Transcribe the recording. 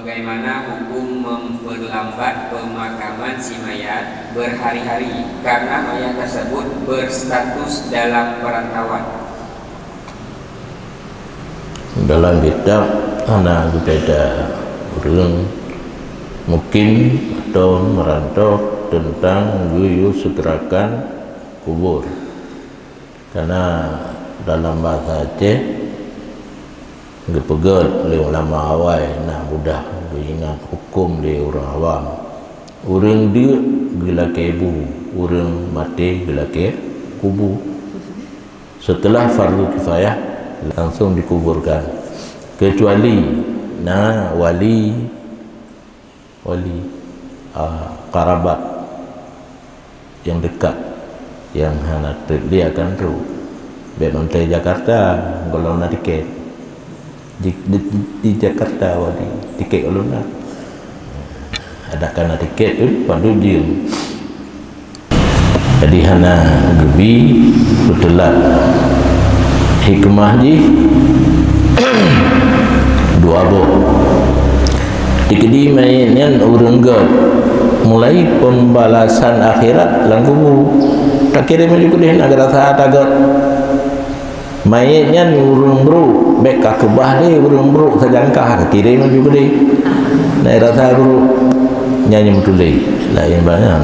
Bagaimana hukum memperlambat pemakaman si mayat berhari-hari karena mayat tersebut berstatus dalam perantauan? Dalam kitab anak berbeda orang mungkin atau merantau tentang guyu segerakan kubur, karena dalam bahasa Aceh dipegat oleh ulama awal nak mudah ingat hukum dia orang awam. Orang dia gila ke ibu, orang mati gila ke kubu. Setelah fardu kifayah langsung dikuburkan, kecuali wali karabat yang dekat yang hangat dia akan tahu. Bemantai Jakarta kalau nak tiket di Jakarta wali tiket ulun ada kana tiket tu pandu diem. Jadi hana gebi betulat hikmah ji dua bo dikedi mainan urang god mulai pembalasan akhirat langkubu tak kira menuju deh negara saat agak mayatnya urang bro beka kebah deh urang bro sejangkah kira menuju deh naik rasa bro nyanyi betul deh lain banyak